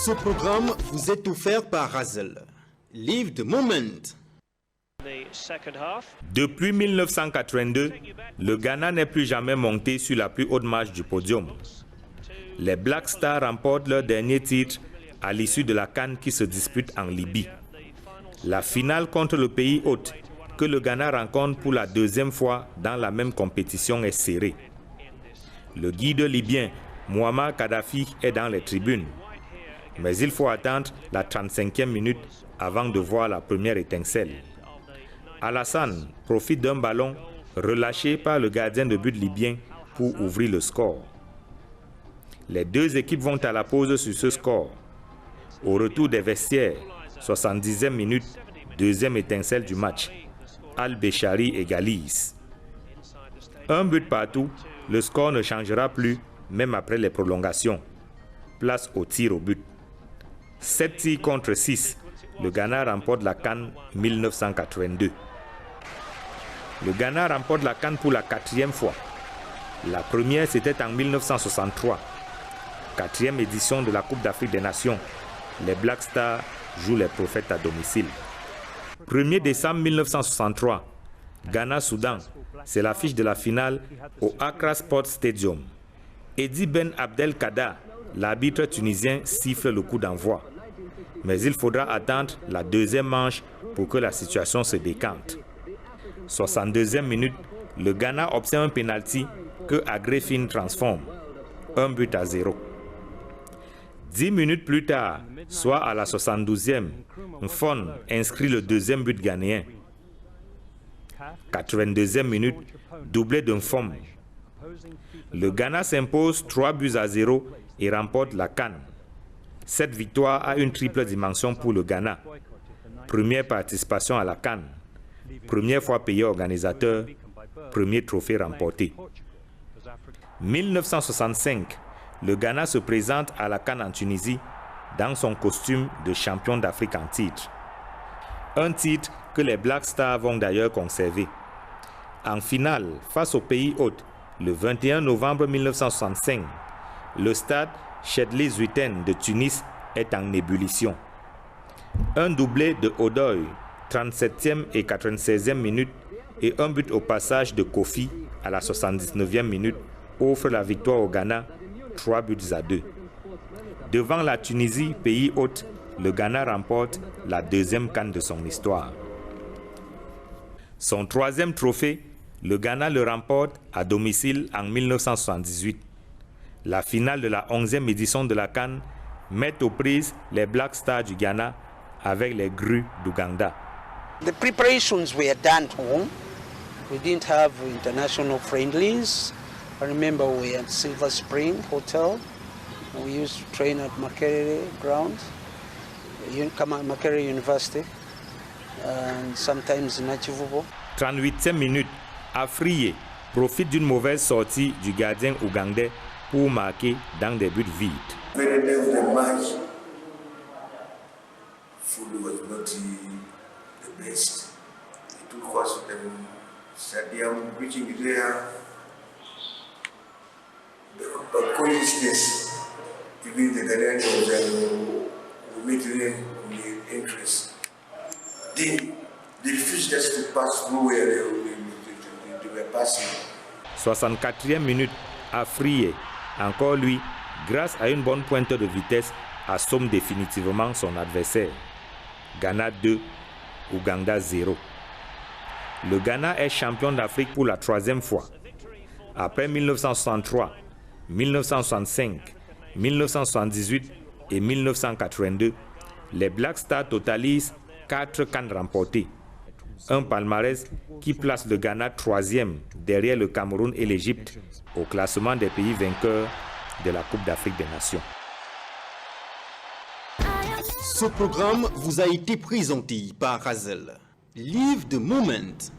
Ce programme vous est offert par Razel. Live the moment. Depuis 1982, le Ghana n'est plus jamais monté sur la plus haute marche du podium. Les Black Stars remportent leur dernier titre à l'issue de la CAN qui se dispute en Libye. La finale contre le pays hôte, que le Ghana rencontre pour la deuxième fois dans la même compétition, est serrée. Le guide libyen, Muammar Kadhafi, est dans les tribunes. Mais il faut attendre la 35e minute avant de voir la première étincelle. Alassane profite d'un ballon relâché par le gardien de but libyen pour ouvrir le score. Les deux équipes vont à la pause sur ce score. Au retour des vestiaires, 70e minute, deuxième étincelle du match. Al-Béchari égalise. Un but partout, le score ne changera plus, même après les prolongations. Place au tir au but. 7 tirs contre 6, le Ghana remporte la CAN 1982. Le Ghana remporte la CAN pour la 4e fois. La première, c'était en 1963. 4e édition de la Coupe d'Afrique des Nations. Les Black Stars jouent les prophètes à domicile. 1er décembre 1963, Ghana-Soudan, c'est l'affiche de la finale au Accra Sports Stadium. Eddie Ben Abdelkader, l'arbitre tunisien, siffle le coup d'envoi. Mais il faudra attendre la deuxième manche pour que la situation se décante. 62e minute, le Ghana obtient un pénalty que Agrefine transforme. 1-0. 10 minutes plus tard, soit à la 72e, Nfon inscrit le deuxième but ghanéen. 82e minute, doublé de Nfom. Le Ghana s'impose 3-0 et remporte la CAN. Cette victoire a une triple dimension pour le Ghana. Première participation à la CAN. Première fois payé organisateur. Premier trophée remporté. 1965, le Ghana se présente à la CAN en Tunisie dans son costume de champion d'Afrique en titre. Un titre que les Black Stars vont d'ailleurs conserver. En finale, face au pays hôte, le 21 novembre 1965, le stade Chedli Zuiten de Tunis est en ébullition. Un doublé de Odoy, 37e et 96e minute, et un but au passage de Kofi à la 79e minute offre la victoire au Ghana, 3-2. Devant la Tunisie, pays hôte, le Ghana remporte la deuxième CAN de son histoire. Son troisième trophée, le Ghana le remporte à domicile en 1978. La finale de la 11e édition de la CAN met aux prises les Black Stars du Ghana avec les Grues d'Ouganda. The preparations were done at home. We didn't have international friendlies. I remember we were at Silver Spring Hotel. We used to train at Makerere ground, Makerere University, and sometimes in Achivubo. 38e minute, Afriye profite d'une mauvaise sortie du gardien ougandais pour marquer dans des buts vides. Very day of the match, food was not the best. It took us to the stadium, reaching there, the consciousness, even the Ghanaians were making the interest. They refused us to pass through where they were passing. 64e minute, Afriye, encore lui, grâce à une bonne pointe de vitesse, assomme définitivement son adversaire. Ghana 2, Ouganda 0. Le Ghana est champion d'Afrique pour la 3e fois. Après 1963, 1965, 1978 et 1982, les Black Stars totalisent 4 CAN remportés. Un palmarès qui place le Ghana 3e derrière le Cameroun et l'Égypte au classement des pays vainqueurs de la Coupe d'Afrique des Nations. Ce programme vous a été présenté par Razel. Live the moment.